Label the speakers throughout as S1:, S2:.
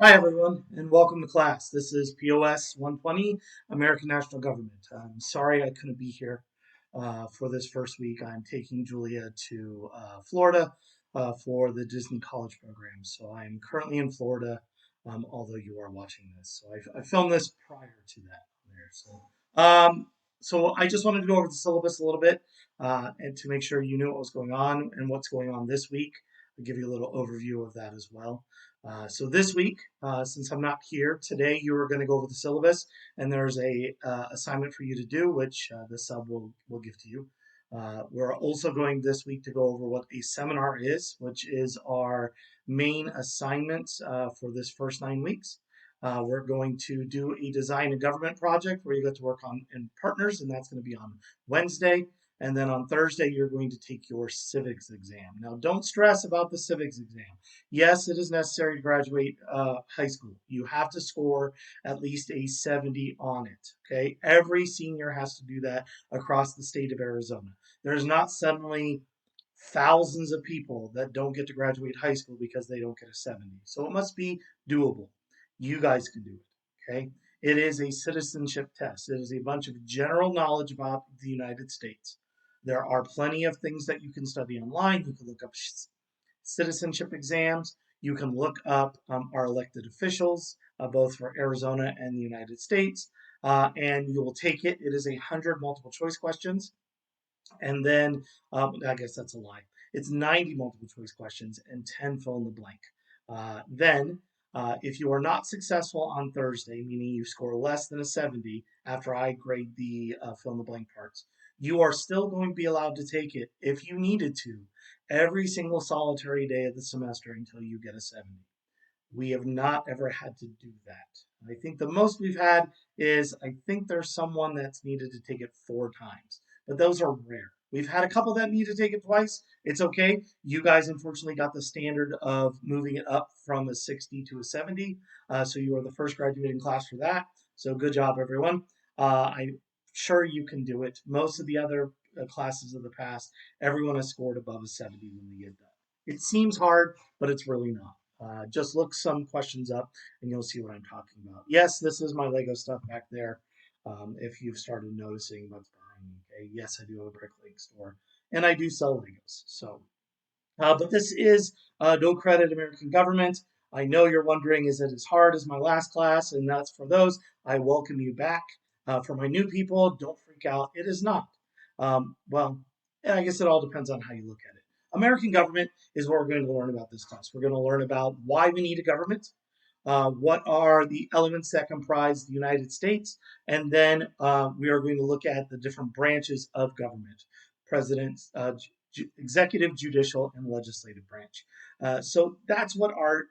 S1: Hi, everyone, and welcome to class. This is POS 120, American National Government. I'm sorry I couldn't be here for this first week. I'm taking Julia to Florida for the Disney College program. So I'm currently in Florida, although you are watching this. So I filmed this prior to that there. So I just wanted to go over the syllabus a little bit and to make sure you knew what was going on and what's going on this week. I'll give you a little overview of that as well. So this week, since I'm not here today, you are going to go over the syllabus, and there's a assignment for you to do, which the sub will give to you. We're also going this week to go over what a seminar is, which is our main assignment for this first 9 weeks. We're going to do a design and government project where you get to work on in partners, and that's going to be on Wednesday. And then on Thursday, you're going to take your civics exam. Now, don't stress about the civics exam. Yes, it is necessary to graduate high school. You have to score at least a 70 on it. Okay, every senior has to do that across the state of Arizona. There's not suddenly thousands of people that don't get to graduate high school because they don't get a 70. So it must be doable. You guys can do it. Okay, it is a citizenship test. It is a bunch of general knowledge about the United States. There are plenty of things that you can study online. You can look up citizenship exams. You can look up our elected officials, both for Arizona and the United States, and you will take it. It is 100 multiple choice questions. And then, I guess that's a lie. It's 90 multiple choice questions and 10 fill in the blank. If you are not successful on Thursday, meaning you score less than a 70 after I grade the fill in the blank parts, you are still going to be allowed to take it if you needed to every single solitary day of the semester until you get a 70. We have not ever had to do that. I think the most we've had is I think there's someone that's needed to take it 4 times, but those are rare. We've had a couple that need to take it twice. It's okay. You guys unfortunately got the standard of moving it up from a 60 to a 70. So you are the first graduating class for that. So good job, everyone. I'm sure you can do it. Most of the other classes of the past, everyone has scored above a 70 when they get done. It seems hard, but it's really not. Just look some questions up and you'll see what I'm talking about. Yes, this is my Lego stuff back there. If you've started noticing what's behind me. Okay? Yes, I do have a bricklaying store and I do sell Legos. But this is no credit American government. I know you're wondering, is it as hard as my last class? And that's for those. I welcome you back. For my new people, don't freak out. It is not. Well, I guess it all depends on how you look at it. American government is what we're going to learn about this class. We're going to learn about why we need a government, what are the elements that comprise the United States, and then we are going to look at the different branches of government, president, executive, judicial, and legislative branch. So that's what our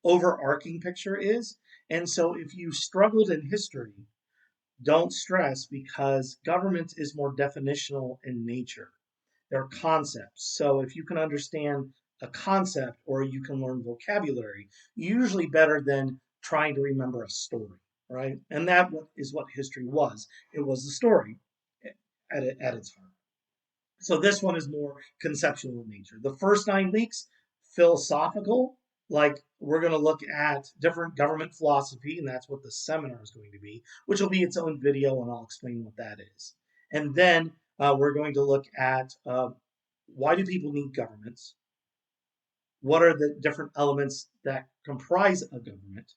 S1: overarching picture is. And so if you struggled in history, don't stress because government is more definitional in nature. They're concepts. So if you can understand a concept or you can learn vocabulary, usually better than trying to remember a story, right? And that is what history was. It was a story at its heart. So this one is more conceptual in nature. The first 9 weeks, philosophical, like we're going to look at different government philosophy, and that's what the seminar is going to be, which will be its own video, and I'll explain what that is. And then we're going to look at why do people need governments? What are the different elements that comprise a government?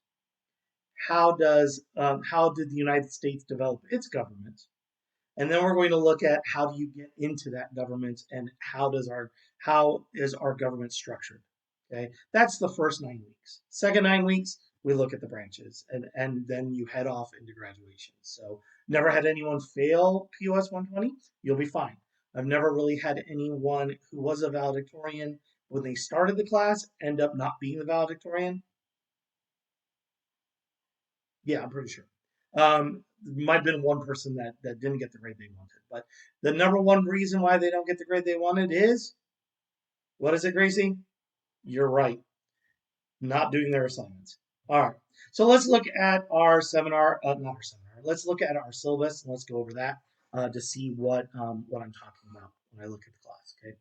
S1: How did the United States develop its government? And then we're going to look at how do you get into that government and how is our government structured. Okay, that's the first 9 weeks. Second 9 weeks, we look at the branches, and then you head off into graduation. So never had anyone fail POS 120. You'll be fine. I've never really had anyone who was a valedictorian when they started the class end up not being the valedictorian. Yeah, I'm pretty sure. Might have been one person that didn't get the grade they wanted. But the number one reason why they don't get the grade they wanted is what is it, Gracie? You're right. Not doing their assignments. All right. So let's look at our seminar, not our seminar. Let's look at our syllabus and let's go over that to see what I'm talking about when I look at the class. Okay.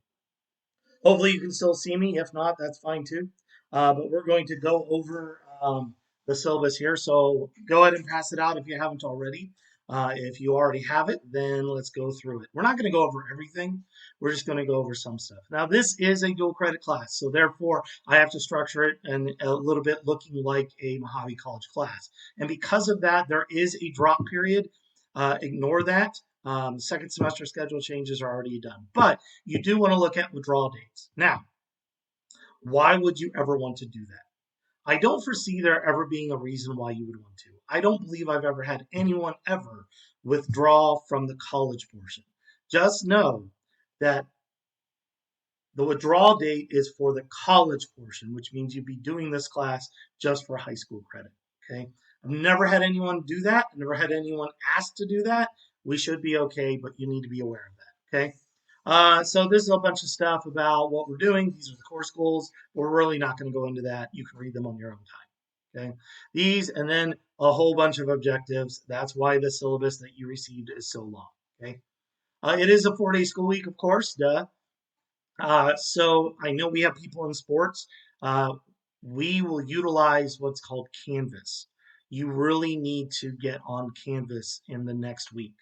S1: Hopefully you can still see me. If not, that's fine too. But we're going to go over the syllabus here, so go ahead and pass it out if you haven't already. If you already have it, then let's go through it. We're not going to go over everything. We're just going to go over some stuff. Now, this is a dual credit class, so therefore I have to structure it and a little bit looking like a Mojave College class. And because of that, there is a drop period. Ignore that. Second semester schedule changes are already done. But you do want to look at withdrawal dates. Now, why would you ever want to do that? I don't foresee there ever being a reason why you would want to. I don't believe I've ever had anyone ever withdraw from the college portion. Just know that the withdrawal date is for the college portion, which means you'd be doing this class just for high school credit. Okay. I've never had anyone do that. I've never had anyone ask to do that. We should be okay, but you need to be aware of that. Okay. So this is a bunch of stuff about what we're doing. These are the course goals. We're really not going to go into that. You can read them on your own time. Okay. These and then a whole bunch of objectives. That's why the syllabus that you received is so long. Okay. It is a 4-day school week, of course. Duh. So I know we have people in sports. Uh, we will utilize what's called Canvas. You really need to get on Canvas in the next week.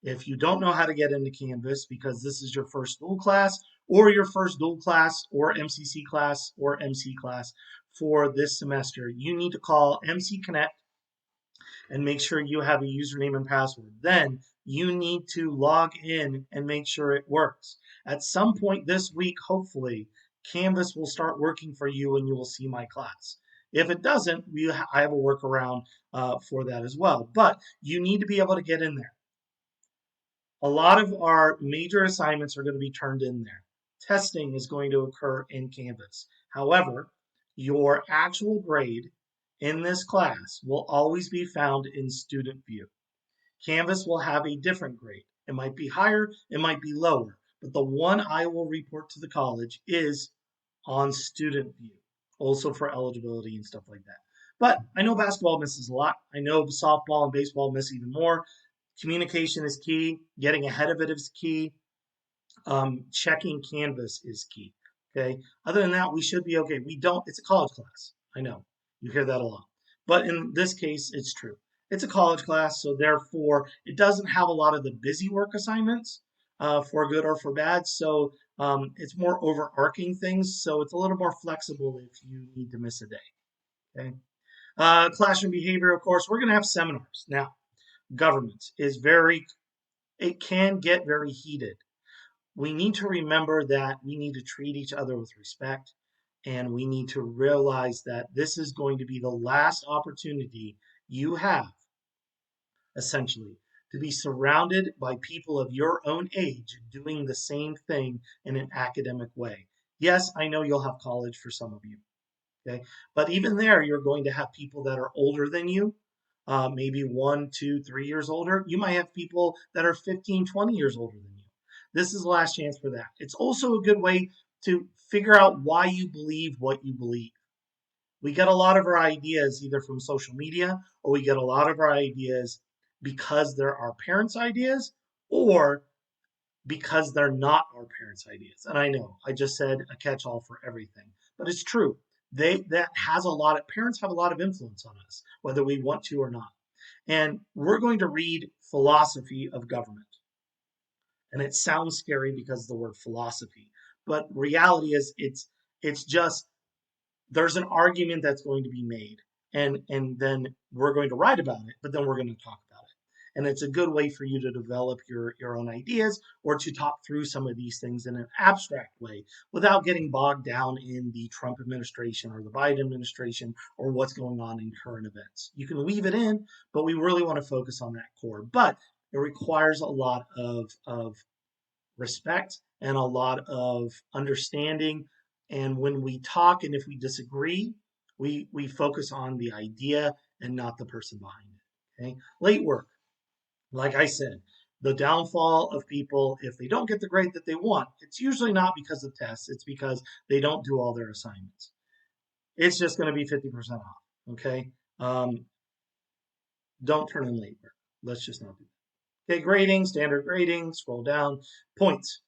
S1: If you don't know how to get into Canvas because this is your first dual class or your first dual class or MCC class or MC class for this semester, you need to call MC Connect and make sure you have a username and password. Then you need to log in and make sure it works. At some point this week, hopefully, Canvas will start working for you and you will see my class. If it doesn't, I have a workaround for that as well. But you need to be able to get in there. A lot of our major assignments are going to be turned in there. Testing is going to occur in Canvas. However, your actual grade in this class will always be found in Student View. Canvas will have a different grade. It might be higher, it might be lower, but the one I will report to the college is on Student View, also for eligibility and stuff like that. But I know basketball misses a lot. I know softball and baseball miss even more. Communication is key. Getting ahead of it is key. Checking Canvas is key. Okay. Other than that, we should be okay. It's a college class. I know you hear that a lot, but in this case, it's true. It's a college class, so therefore, it doesn't have a lot of the busy work assignments for good or for bad. So it's more overarching things. So it's a little more flexible if you need to miss a day. Okay. Classroom behavior, of course, we're going to have seminars. Now, government is it can get very heated. We need to remember that we need to treat each other with respect, and we need to realize that this is going to be the last opportunity you have, essentially, to be surrounded by people of your own age doing the same thing in an academic way. Yes, I know you'll have college for some of you, okay? But even there, you're going to have people that are older than you, maybe 1, 2, 3 years older. You might have people that are 15, 20 years older than you. This is the last chance for that. It's also a good way to figure out why you believe what you believe. We get a lot of our ideas either from social media or we get a lot of our ideas because they're our parents' ideas or because they're not our parents' ideas. And I know I just said a catch-all for everything, but it's true. Parents have a lot of influence on us, whether we want to or not. And we're going to read Philosophy of Government. And it sounds scary because of the word philosophy, but reality is it's just there's an argument that's going to be made, and then we're going to write about it, but then we're going to talk about it. And it's a good way for you to develop your own ideas or to talk through some of these things in an abstract way without getting bogged down in the Trump administration or the Biden administration or what's going on in current events. You can weave it in, but we really want to focus on that core. But it requires a lot of respect and a lot of understanding. And when we talk and if we disagree, we focus on the idea and not the person behind it. Okay. Late work. Like I said, the downfall of people, if they don't get the grade that they want, it's usually not because of tests, it's because they don't do all their assignments. It's just going to be 50% off. Okay. Don't turn in late work. Let's just not do that. Okay, grading, standard grading, scroll down, points.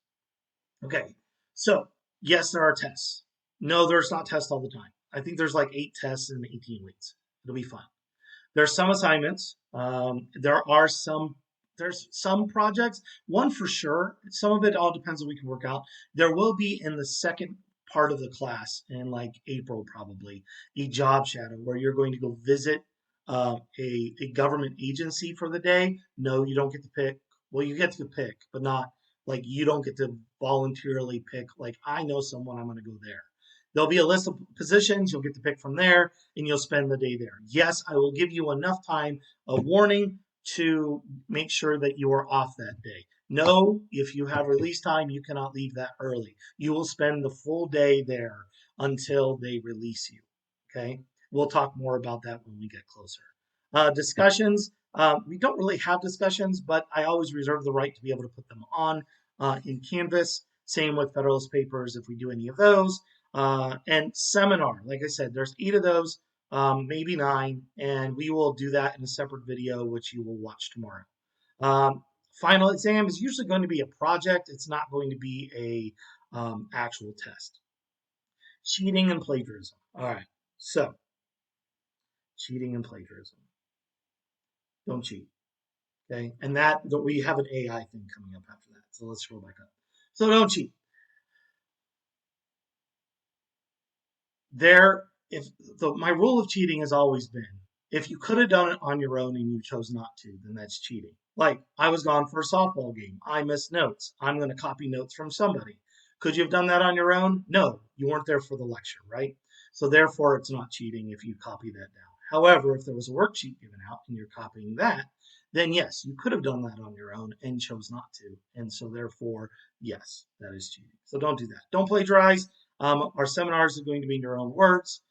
S1: Okay, so yes, there are tests. No, there's not tests all the time. I think there's like 8 tests in 18 weeks. It'll be fun. There's some assignments. There's some projects. One for sure. Some of it all depends on we can work out. There will be in the second part of the class in like April probably a job shadow where you're going to go visit a government agency for the day. No, you don't get to pick. Well, you get to pick, but not like you don't get to voluntarily pick. Like I know someone, I'm going to go there. There'll be a list of positions. You'll get to pick from there and you'll spend the day there. Yes, I will give you enough time of warning to make sure that you are off that day. No, if you have release time, you cannot leave that early. You will spend the full day there until they release you. Okay? We'll talk more about that when we get closer. Discussions. We don't really have discussions, but I always reserve the right to be able to put them on in Canvas. Same with Federalist Papers if we do any of those. And seminar, like I said, there's 8 of those, maybe 9, and we will do that in a separate video, which you will watch tomorrow. Final exam is usually going to be a project. It's not going to be a actual test. Cheating and plagiarism. All right, so cheating and plagiarism. Don't cheat, okay? And that we have an AI thing coming up after that. So let's scroll back up. So don't cheat. My rule of cheating has always been if you could have done it on your own and you chose not to, then that's cheating. Like I was gone for a softball game. I missed notes. I'm going to copy notes from somebody. Could you have done that on your own? No, you weren't there for the lecture, right? So therefore, it's not cheating if you copy that down. However, if there was a worksheet given out and you're copying that, then yes, you could have done that on your own and chose not to. And so therefore, yes, that is cheating. So don't do that. Don't plagiarize. Our seminars are going to be in your own words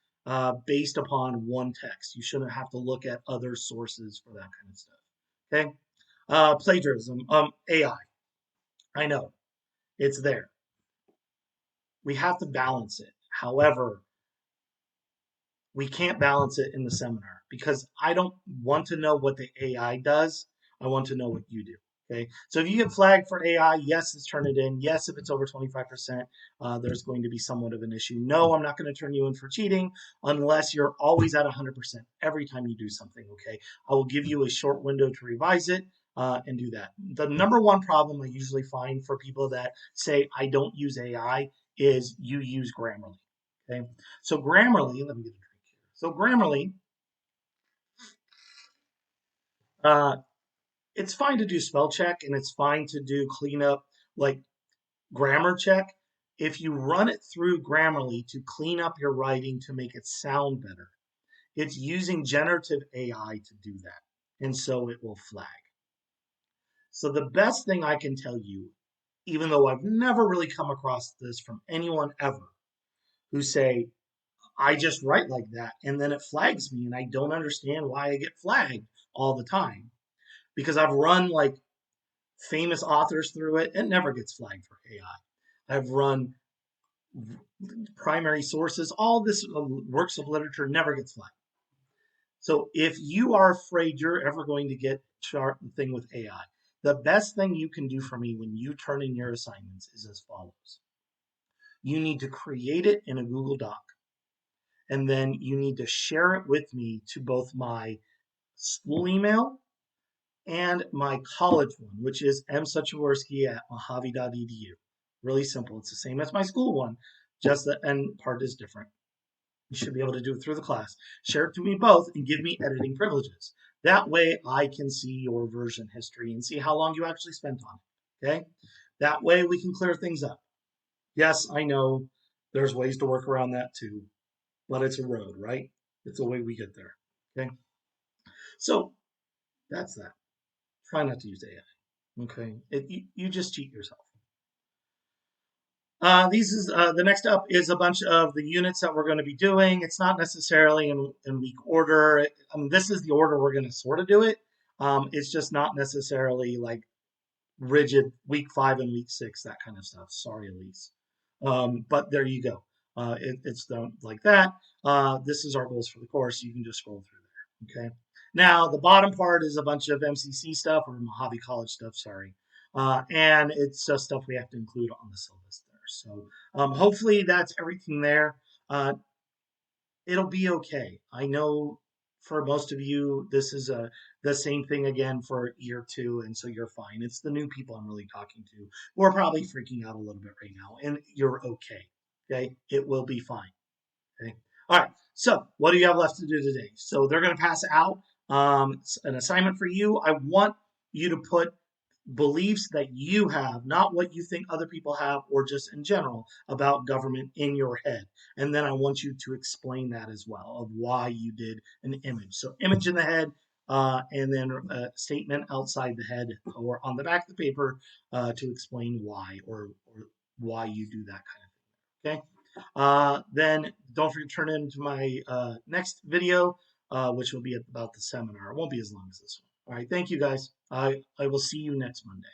S1: based upon one text. You shouldn't have to look at other sources for that kind of stuff. Okay? Plagiarism, AI. I know it's there. We have to balance it. However, we can't balance it in the seminar because I don't want to know what the AI does. I want to know what you do. Okay. So if you get flagged for AI, yes, let's turn it in. Yes, if it's over 25%, there's going to be somewhat of an issue. No, I'm not going to turn you in for cheating unless you're always at 100% every time you do something. Okay. I will give you a short window to revise it and do that. The number one problem I usually find for people that say I don't use AI is you use Grammarly. Okay. So Grammarly, let me get a drink here. So Grammarly, uh, it's fine to do spell check and it's fine to do cleanup like grammar check if you run it through Grammarly to clean up your writing to make it sound better. It's using generative AI to do that. And so it will flag. So the best thing I can tell you, even though I've never really come across this from anyone ever, who say, I just write like that and then it flags me and I don't understand why I get flagged all the time. Because I've run like famous authors through it, it never gets flagged for AI. I've run primary sources, all this works of literature never gets flagged. So if you are afraid you're ever going to get chart thing with AI, the best thing you can do for me when you turn in your assignments is as follows. You need to create it in a Google Doc, and then you need to share it with me to both my school email and my college one, which is msuchaworski@mojave.edu. Really simple. It's the same as my school one, just the end part is different. You should be able to do it through the class. Share it to me both and give me editing privileges. That way I can see your version history and see how long you actually spent on it. Okay? That way we can clear things up. Yes, I know there's ways to work around that too, but it's a road, right? It's the way we get there. Okay? So that's that. Try not to use AI. Okay? You just cheat yourself. The next up is a bunch of the units that we're going to be doing. It's not necessarily in week order. I mean, this is the order we're going to sort of do it. It's just not necessarily like rigid week 5 and week 6, that kind of stuff. Sorry, Elise. But there you go. It's like that. This is our goals for the course. You can just scroll through there. Okay. Now, the bottom part is a bunch of MCC stuff or Mojave College stuff, sorry. And it's just stuff we have to include on the syllabus there. So hopefully that's everything there. It'll be okay. I know for most of you, this is the same thing again for year two, and so you're fine. It's the new people I'm really talking to who are probably freaking out a little bit right now, and you're okay. Okay, it will be fine. Okay. All right. So, what do you have left to do today? So, they're going to pass out an assignment for you. I want you to put beliefs that you have, not what you think other people have or just in general about government in your head. And then I want you to explain that as well of why you did an image. So, image in the head, and then a statement outside the head or on the back of the paper to explain why or why you do that kind of thing. Okay. Then don't forget to turn into my next video, which will be about the seminar. It won't be as long as this one. All right. Thank you guys. I will see you next Monday.